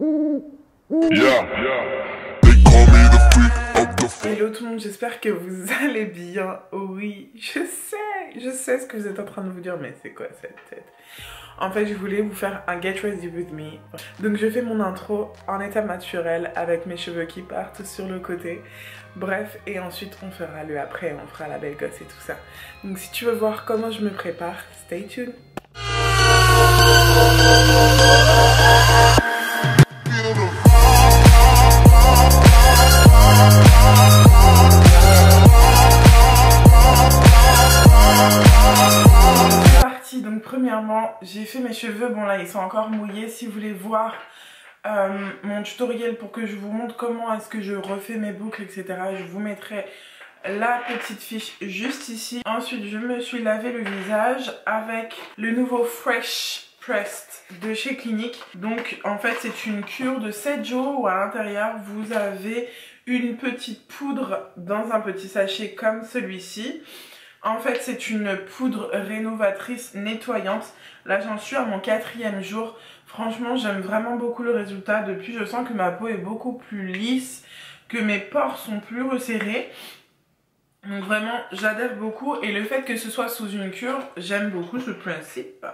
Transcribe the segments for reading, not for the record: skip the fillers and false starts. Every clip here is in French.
Hello tout le monde, j'espère que vous allez bien. Oui, je sais ce que vous êtes en train de vous dire, mais c'est quoi cette tête? En fait, je voulais vous faire un Get Ready With Me. Donc je fais mon intro en état naturel avec mes cheveux qui partent sur le côté. Bref, et ensuite on fera le après, on fera la belle gosse et tout ça. Donc si tu veux voir comment je me prépare, stay tuned. Donc premièrement, j'ai fait mes cheveux, bon là ils sont encore mouillés. Si vous voulez voir mon tutoriel pour que je vous montre comment est-ce que je refais mes boucles, etc., je vous mettrai la petite fiche juste ici. Ensuite je me suis lavé le visage avec le nouveau Fresh Pressed de chez Clinique. Donc en fait c'est une cure de 7 jours où à l'intérieur vous avez une petite poudre dans un petit sachet comme celui-ci. En fait, c'est une poudre rénovatrice nettoyante. Là, j'en suis à mon 4e jour. Franchement, j'aime vraiment beaucoup le résultat. Depuis, je sens que ma peau est beaucoup plus lisse, que mes pores sont plus resserrés. Donc vraiment, j'adhère beaucoup. Et le fait que ce soit sous une cure, j'aime beaucoup ce principe.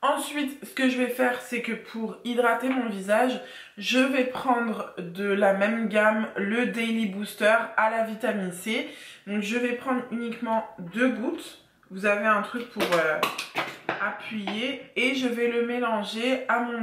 Ensuite, ce que je vais faire, c'est que pour hydrater mon visage, je vais prendre de la même gamme le Daily Booster à la vitamine C. Donc je vais prendre uniquement 2 gouttes. Vous avez un truc pour appuyer. Et je vais le mélanger à mon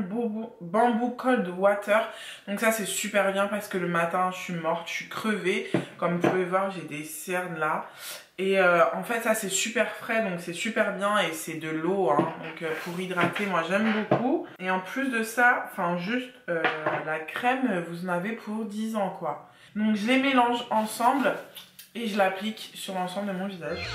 Bamboo Cold Water. Donc ça c'est super bien parce que le matin je suis morte, je suis crevée. Comme vous pouvez voir, j'ai des cernes là. Et en fait ça c'est super frais, donc c'est super bien et c'est de l'eau, hein. Donc pour hydrater, moi j'aime beaucoup. Et en plus de ça, enfin juste la crème, vous en avez pour 10 ans quoi. Donc je les mélange ensemble et je l'applique sur l'ensemble de mon visage.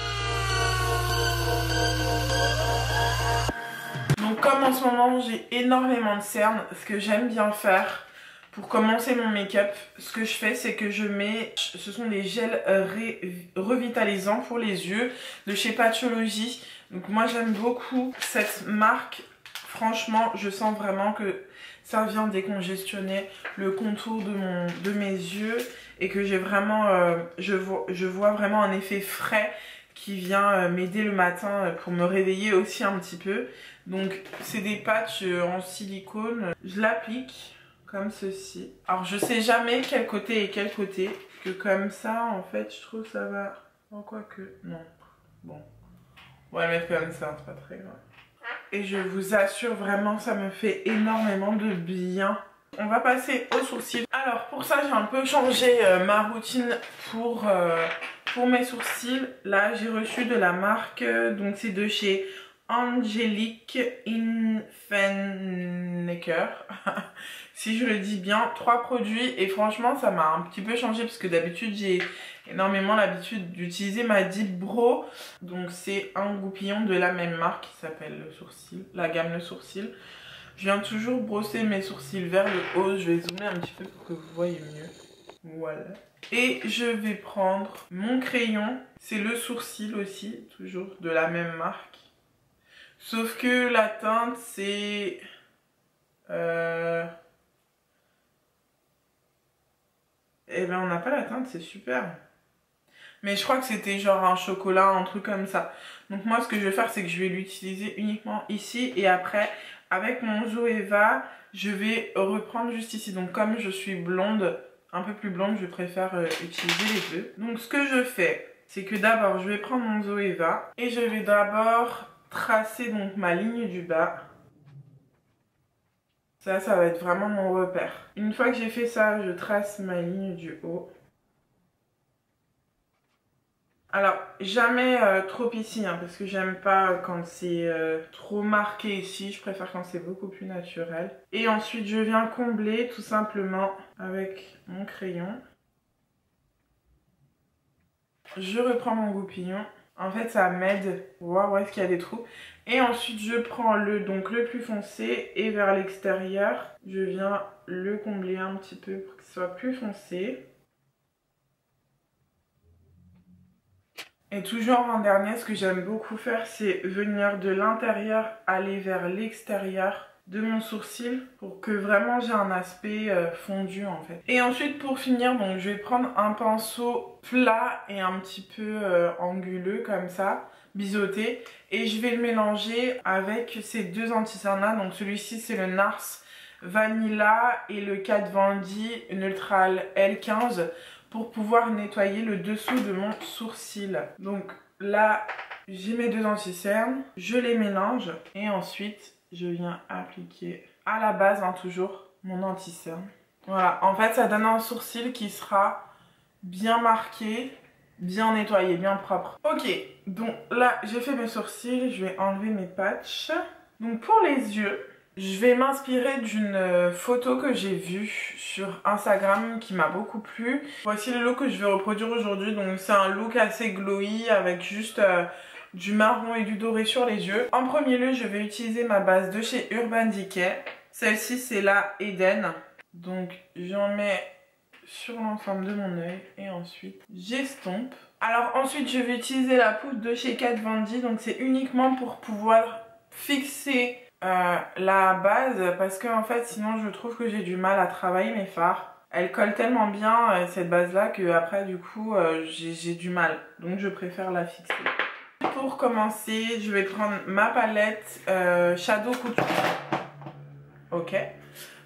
Donc comme en ce moment j'ai énormément de cernes, ce que j'aime bien faire pour commencer mon make-up, ce que je fais, c'est que je mets, ce sont des gels revitalisants pour les yeux de chez Patchology. Donc moi j'aime beaucoup cette marque. Franchement, je sens vraiment que ça vient décongestionner le contour de mes yeux et que j'ai vraiment, je vois vraiment un effet frais qui vient m'aider le matin pour me réveiller aussi un petit peu. Donc c'est des patchs en silicone. Je l'applique comme ceci. Alors je sais jamais quel côté est quel côté, que comme ça en fait je trouve ça va. Oh, quoi que non. Bon, on va le mettre comme ça, c'est pas très grave. Et je vous assure vraiment ça me fait énormément de bien. On va passer aux sourcils. Alors pour ça j'ai un peu changé ma routine pour mes sourcils. Là j'ai reçu de la marque, donc c'est de chez Angelique Infennecker. Si je le dis bien, 3 produits et franchement ça m'a un petit peu changé parce que d'habitude j'ai énormément l'habitude d'utiliser ma Deep Brow. Donc c'est un goupillon de la même marque qui s'appelle le sourcil, la gamme le sourcil. Je viens toujours brosser mes sourcils vers le haut, je vais zoomer un petit peu pour que vous voyez mieux. Voilà. Et je vais prendre mon crayon, c'est le sourcil aussi, toujours de la même marque. Sauf que la teinte c'est... Eh ben on n'a pas la teinte, c'est super. Mais je crois que c'était genre un chocolat, un truc comme ça. Donc moi ce que je vais faire c'est que je vais l'utiliser uniquement ici. Et après avec mon Zoeva je vais reprendre juste ici. Donc comme je suis blonde, un peu plus blonde, je préfère utiliser les deux. Donc ce que je fais c'est que d'abord je vais prendre mon Zoeva. Et je vais d'abord tracer donc ma ligne du bas. Ça va être vraiment mon repère. Une fois que j'ai fait ça, je trace ma ligne du haut. Alors, jamais trop ici, hein, parce que j'aime pas quand c'est trop marqué ici. Je préfère quand c'est beaucoup plus naturel. Et ensuite, je viens combler tout simplement avec mon crayon. Je reprends mon goupillon. En fait, ça m'aide pour voir où est-ce qu'il y a des trous. Et ensuite, je prends le plus foncé et vers l'extérieur, je viens le combler un petit peu pour qu'il soit plus foncé. Et toujours en dernier, ce que j'aime beaucoup faire, c'est venir de l'intérieur, aller vers l'extérieur de mon sourcil pour que vraiment j'ai un aspect fondu en fait. Et ensuite pour finir, donc je vais prendre un pinceau plat et un petit peu anguleux comme ça, biseauté, et je vais le mélanger avec ces deux anti-cernes là. Donc celui-ci c'est le Nars Vanilla et le Kat Von D Neutral L15 pour pouvoir nettoyer le dessous de mon sourcil. Donc là j'ai mes deux anti-cernes, je les mélange et ensuite je viens appliquer à la base, hein, toujours, mon anti-cerne. Voilà, en fait, ça donne un sourcil qui sera bien marqué, bien nettoyé, bien propre. Ok, donc là, j'ai fait mes sourcils, je vais enlever mes patchs. Donc pour les yeux, je vais m'inspirer d'une photo que j'ai vue sur Instagram qui m'a beaucoup plu. Voici le look que je vais reproduire aujourd'hui. Donc c'est un look assez glowy avec juste... du marron et du doré sur les yeux. En premier lieu, je vais utiliser ma base de chez Urban Decay. Celle-ci, c'est la Eden. Donc, j'en mets sur l'ensemble de mon œil et ensuite, j'estompe. Alors, ensuite, je vais utiliser la poudre de chez Kat Von D. Donc, c'est uniquement pour pouvoir fixer la base parce que, en fait, sinon, je trouve que j'ai du mal à travailler mes fards. Elle colle tellement bien, cette base-là, que après, du coup, j'ai du mal. Donc, je préfère la fixer. Pour commencer, je vais prendre ma palette Shadow Couture. Ok.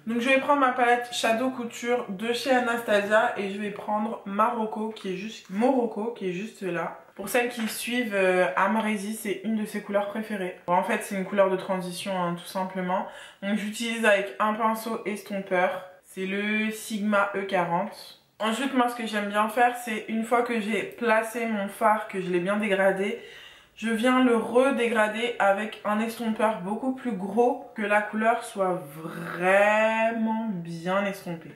Donc je vais prendre ma palette Shadow Couture de chez Anastasia et je vais prendre Morocco qui est juste là. Pour celles qui suivent Amrezy, c'est une de ses couleurs préférées. Bon, en fait, c'est une couleur de transition, hein, tout simplement. Donc j'utilise avec un pinceau estompeur. C'est le Sigma E40. Ensuite, moi, ce que j'aime bien faire, c'est une fois que j'ai placé mon fard, que je l'ai bien dégradé, je viens le redégrader avec un estompeur beaucoup plus gros, que la couleur soit vraiment bien estompée.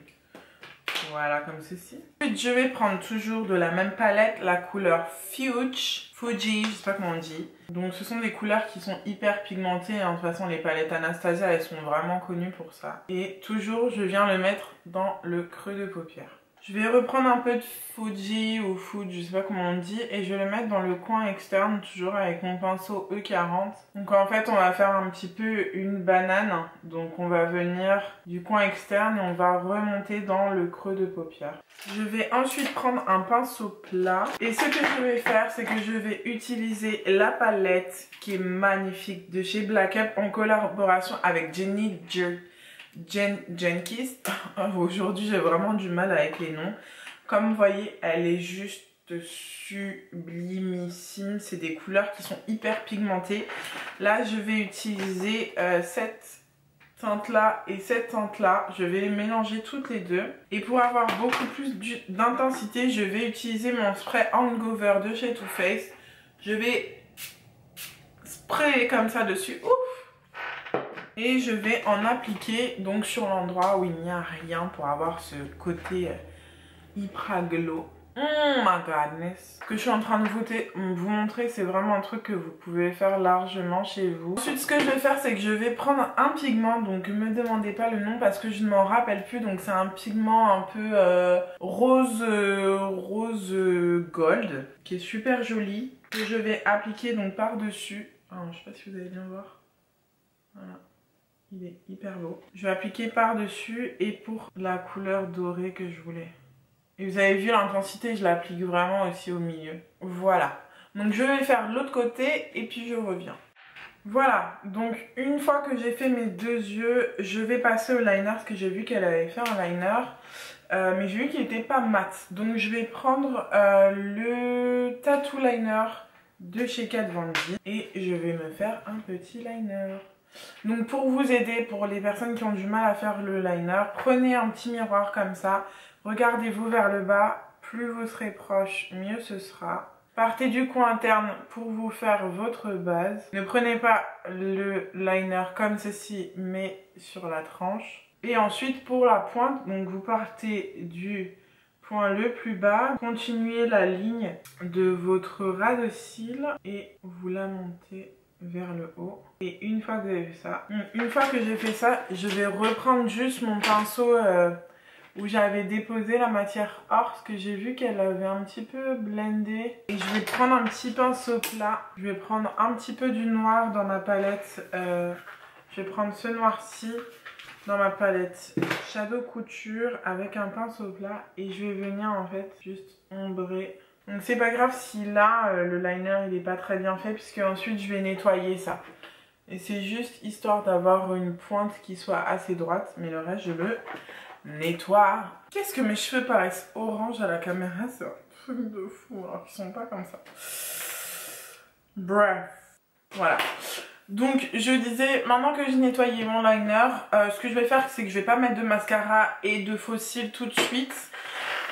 Voilà, comme ceci. Ensuite, je vais prendre toujours de la même palette la couleur Fuji, je sais pas comment on dit. Donc ce sont des couleurs qui sont hyper pigmentées, hein. De toute façon les palettes Anastasia, elles sont vraiment connues pour ça. Et toujours, je viens le mettre dans le creux de paupière. Je vais reprendre un peu de Fuji ou Fuji, je sais pas comment on dit, et je vais le mettre dans le coin externe, toujours avec mon pinceau E40. Donc en fait, on va faire un petit peu une banane. Donc on va venir du coin externe et on va remonter dans le creux de paupière. Je vais ensuite prendre un pinceau plat. Et ce que je vais faire, c'est que je vais utiliser la palette qui est magnifique de chez Black Up en collaboration avec Jenny Jenkins. Aujourd'hui j'ai vraiment du mal avec les noms. Comme vous voyez, elle est juste sublimissime. C'est des couleurs qui sont hyper pigmentées. Là je vais utiliser cette teinte là et cette teinte là. Je vais les mélanger toutes les deux. Et pour avoir beaucoup plus d'intensité, je vais utiliser mon spray Hangover de chez Too Faced. Je vais sprayer comme ça dessus. Ouf! Et je vais en appliquer donc sur l'endroit où il n'y a rien pour avoir ce côté hyper glow. My godness. Ce que je suis en train de vous montrer, c'est vraiment un truc que vous pouvez faire largement chez vous. Ensuite, ce que je vais faire, c'est que je vais prendre un pigment. Donc, ne me demandez pas le nom parce que je ne m'en rappelle plus. Donc, c'est un pigment un peu rose gold qui est super joli. Que je vais appliquer donc par-dessus. Je ne sais pas si vous allez bien voir. Voilà. Il est hyper beau. Je vais appliquer par-dessus et pour la couleur dorée que je voulais. Et vous avez vu l'intensité, je l'applique vraiment aussi au milieu. Voilà. Donc je vais faire l'autre côté et puis je reviens. Voilà. Donc une fois que j'ai fait mes deux yeux, je vais passer au liner parce que j'ai vu qu'elle avait fait un liner. Mais j'ai vu qu'il n'était pas mat. Donc je vais prendre le Tattoo Liner de chez Kat Von D et je vais me faire un petit liner. Donc pour vous aider, pour les personnes qui ont du mal à faire le liner, prenez un petit miroir comme ça, regardez-vous vers le bas, plus vous serez proche, mieux ce sera. Partez du coin interne pour vous faire votre base. Ne prenez pas le liner comme ceci, mais sur la tranche. Et ensuite pour la pointe, donc vous partez du point le plus bas, continuez la ligne de votre ras de cils et vous la montez vers le haut. Et une fois que vous avez fait ça, je vais reprendre juste mon pinceau où j'avais déposé la matière or parce que j'ai vu qu'elle avait un petit peu blendé. Et je vais prendre un petit pinceau plat. Je vais prendre un petit peu du noir dans ma palette Je vais prendre ce noir-ci dans ma palette Shadow Couture avec un pinceau plat et je vais venir en fait juste ombrer. Donc c'est pas grave si là le liner il est pas très bien fait puisque ensuite je vais nettoyer ça. Et c'est juste histoire d'avoir une pointe qui soit assez droite, mais le reste je le nettoie. Qu'est-ce que mes cheveux paraissent orange à la caméra, c'est un truc de fou alors qu'ils sont pas comme ça. Bref, voilà. Donc je disais, maintenant que j'ai nettoyé mon liner, ce que je vais faire c'est que je vais pas mettre de mascara et de faux cils tout de suite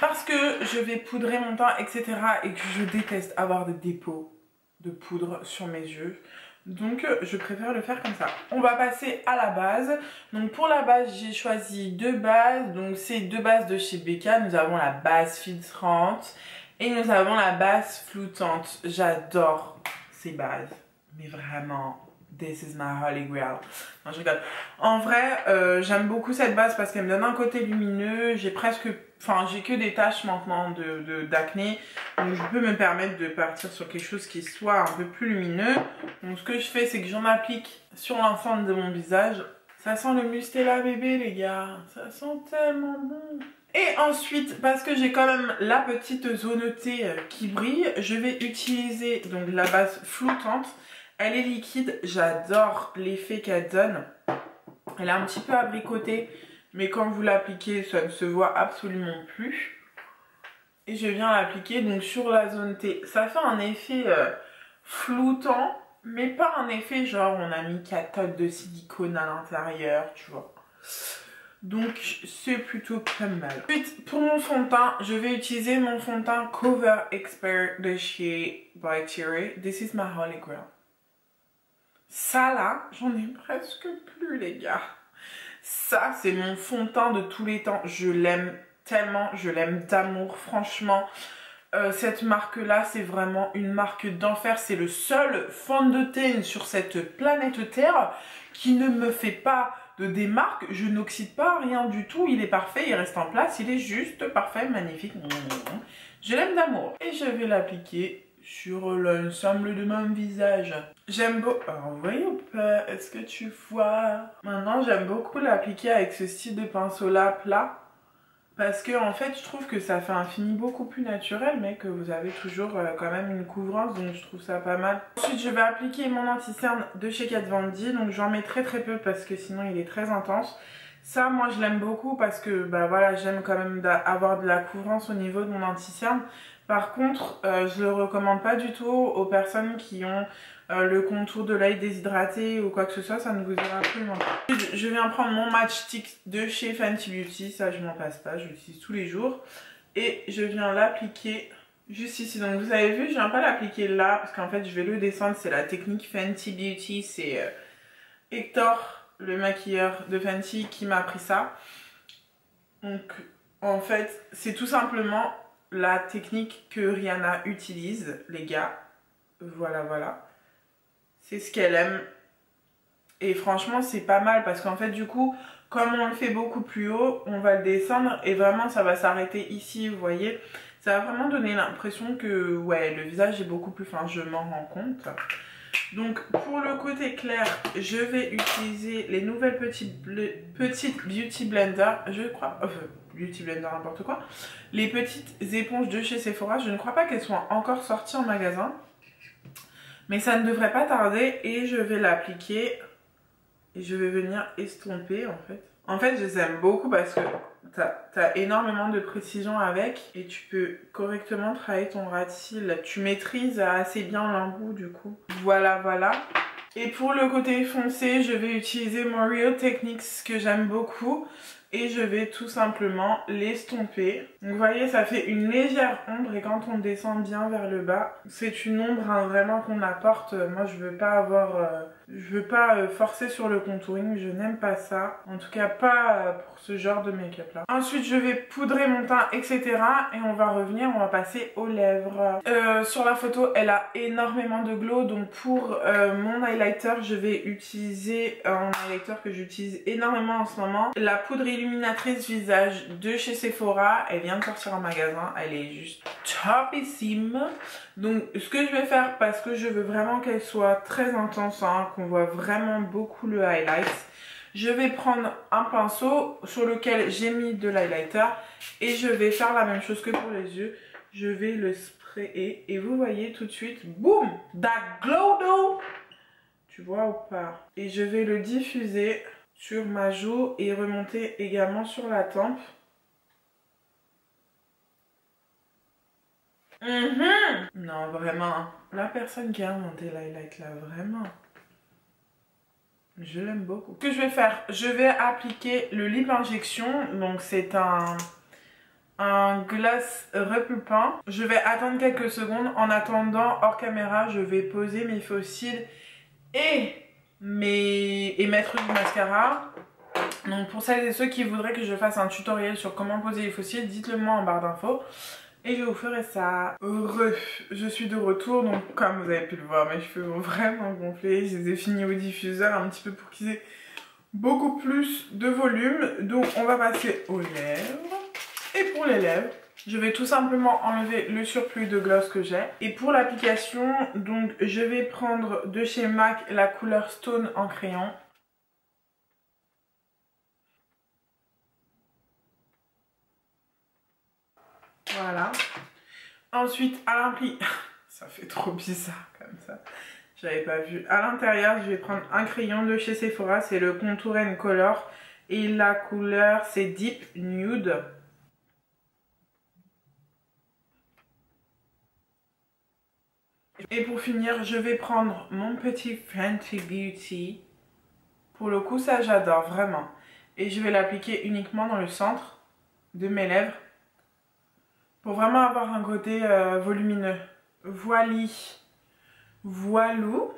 parce que je vais poudrer mon teint etc et que je déteste avoir des dépôts de poudre sur mes yeux. Donc je préfère le faire comme ça. On va passer à la base. Donc pour la base j'ai choisi deux bases. Donc c'est deux bases de chez Becca. Nous avons la base filtrante et nous avons la base floutante. J'adore ces bases. Mais vraiment... This is my holy grail. Non, je rigole. En vrai, j'aime beaucoup cette base parce qu'elle me donne un côté lumineux. J'ai presque... Enfin, j'ai que des taches maintenant d'acné. Donc, je peux me permettre de partir sur quelque chose qui soit un peu plus lumineux. Donc, ce que je fais, c'est que j'en applique sur l'ensemble de mon visage. Ça sent le Mustela bébé, les gars. Ça sent tellement bon. Et ensuite, parce que j'ai quand même la petite zonetée qui brille, je vais utiliser donc la base floutante. Elle est liquide, j'adore l'effet qu'elle donne. Elle est un petit peu abricotée, mais quand vous l'appliquez, ça ne se voit absolument plus. Et je viens l'appliquer donc sur la zone T. Ça fait un effet floutant, mais pas un effet genre on a mis cathode de silicone à l'intérieur, tu vois. Donc c'est plutôt pas mal. Ensuite, pour mon fond de teint, je vais utiliser mon fond de teint Cover Expert de chez By Thierry. This is my holy grail. Ça là, j'en ai presque plus les gars. Ça c'est mon fond de teint de tous les temps. Je l'aime tellement, je l'aime d'amour franchement. Cette marque là c'est vraiment une marque d'enfer. C'est le seul fond de teint sur cette planète Terre qui ne me fait pas de démarque. Je n'oxyde pas rien du tout. Il est parfait, il reste en place. Il est juste parfait, magnifique. Je l'aime d'amour. Et je vais l'appliquer sur l'ensemble de mon visage. J'aime beaucoup... Alors, vous voyez ou pas? Est-ce que tu vois? Maintenant, j'aime beaucoup l'appliquer avec ce style de pinceau-là plat. Parce que, en fait, je trouve que ça fait un fini beaucoup plus naturel, mais que vous avez toujours quand même une couvrance. Donc, je trouve ça pas mal. Ensuite, je vais appliquer mon anti-cerne de chez Kat Von D. Donc, j'en mets très très peu parce que sinon, il est très intense. Ça, moi, je l'aime beaucoup parce que, bah voilà, j'aime quand même avoir de la couvrance au niveau de mon anti-cerne. Par contre, je le recommande pas du tout aux personnes qui ont le contour de l'œil déshydraté ou quoi que ce soit, ça ne vous ira absolument pas. Je viens prendre mon matchstick de chez Fenty Beauty, ça je m'en passe pas, je l'utilise tous les jours. Et je viens l'appliquer juste ici. Donc vous avez vu, je viens pas l'appliquer là parce qu'en fait je vais le descendre, c'est la technique Fenty Beauty, c'est Hector, le maquilleur de Fenty qui m'a appris ça. Donc en fait, c'est tout simplement la technique que Rihanna utilise, les gars. Voilà, voilà. C'est ce qu'elle aime. Et franchement, c'est pas mal parce qu'en fait, du coup, comme on le fait beaucoup plus haut, on va le descendre et vraiment, ça va s'arrêter ici, vous voyez. Ça va vraiment donner l'impression que, ouais, le visage est beaucoup plus fin, je m'en rends compte. Donc, pour le côté clair, je vais utiliser les nouvelles petites Beauty Blender, je crois... Beauty Blender, n'importe quoi. Les petites éponges de chez Sephora, je ne crois pas qu'elles soient encore sorties en magasin. Mais ça ne devrait pas tarder et je vais l'appliquer. Et je vais venir estomper en fait. En fait, je les aime beaucoup parce que t'as énormément de précision avec. Et tu peux correctement travailler ton ras de cils. Tu maîtrises assez bien l'embout du coup. Voilà, voilà. Et pour le côté foncé, je vais utiliser mon Real Techniques que j'aime beaucoup. Et je vais tout simplement l'estomper. Donc vous voyez, ça fait une légère ombre et quand on descend bien vers le bas, c'est une ombre hein, vraiment qu'on apporte. Moi je veux pas avoir... je veux pas forcer sur le contouring, je n'aime pas ça. En tout cas pas pour ce genre de make-up là. Ensuite je vais poudrer mon teint etc. Et on va revenir, on va passer aux lèvres. Sur la photo elle a énormément de glow. Donc pour mon highlighter je vais utiliser un highlighter que j'utilise énormément en ce moment. La poudre illuminatrice visage de chez Sephora. Elle vient de sortir en magasin. Elle est juste topissime. Donc ce que je vais faire, parce que je veux vraiment qu'elle soit très intense, hein, qu'on voit vraiment beaucoup le highlight, je vais prendre un pinceau sur lequel j'ai mis de l'highlighter et je vais faire la même chose que pour les yeux. Je vais le sprayer et vous voyez tout de suite, boum, that glow though. Tu vois ou pas? Et je vais le diffuser sur ma joue et remonter également sur la tempe. Non, vraiment, la personne qui a inventé l'highlight là, vraiment, je l'aime beaucoup. Ce que je vais faire, je vais appliquer le lip injection. Donc c'est un gloss repulpant. Je vais attendre quelques secondes. En attendant, hors caméra, je vais poser mes faux cils et mettre du mascara. Donc pour celles et ceux qui voudraient que je fasse un tutoriel sur comment poser les faux cils, dites-le moi en barre d'infos et je vous ferai ça. Je suis de retour, donc comme vous avez pu le voir, mes cheveux vont vraiment gonfler. Je les ai finis au diffuseur un petit peu pour qu'ils aient beaucoup plus de volume. Donc on va passer aux lèvres. Et pour les lèvres, je vais tout simplement enlever le surplus de gloss que j'ai. Et pour l'application, donc je vais prendre de chez MAC la couleur Stone en crayon. Voilà. Ensuite, à l'intérieur, ça fait trop bizarre comme ça. J'avais pas vu. À l'intérieur, je vais prendre un crayon de chez Sephora, c'est le Contour & Color. Et la couleur, c'est Deep Nude. Et pour finir, je vais prendre mon petit Fenty Beauty. Pour le coup, ça j'adore vraiment. Et je vais l'appliquer uniquement dans le centre de mes lèvres. Pour vraiment avoir un côté volumineux. Voili. Voilou.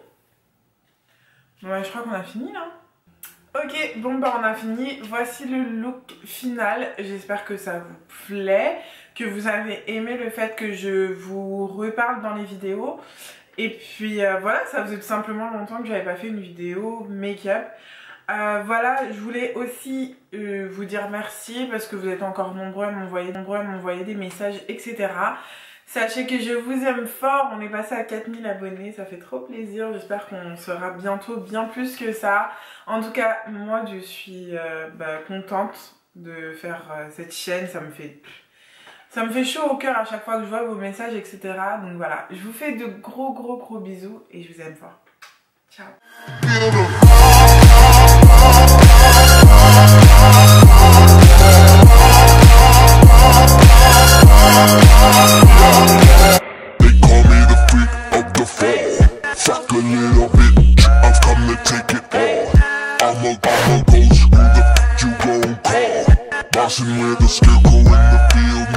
Ouais, je crois qu'on a fini là. Ok, bon bah on a fini. Voici le look final. J'espère que ça vous plaît, que vous avez aimé le fait que je vous reparle dans les vidéos. Et puis voilà, ça faisait tout simplement longtemps que j'avais pas fait une vidéo make-up. Voilà, je voulais aussi vous dire merci parce que vous êtes encore nombreux à m'envoyer des messages, etc. Sachez que je vous aime fort, on est passé à 4000 abonnés, ça fait trop plaisir, j'espère qu'on sera bientôt bien plus que ça. En tout cas, moi je suis contente de faire cette chaîne, ça me fait chaud au cœur à chaque fois que je vois vos messages, etc. Donc voilà, je vous fais de gros bisous et je vous aime fort. Ciao. They call me the freak of the fall. Fuck a little bitch, I've come to take it all. I'm a ghost, who the fuck you gon' call? Bossing with a scarecrow in the field.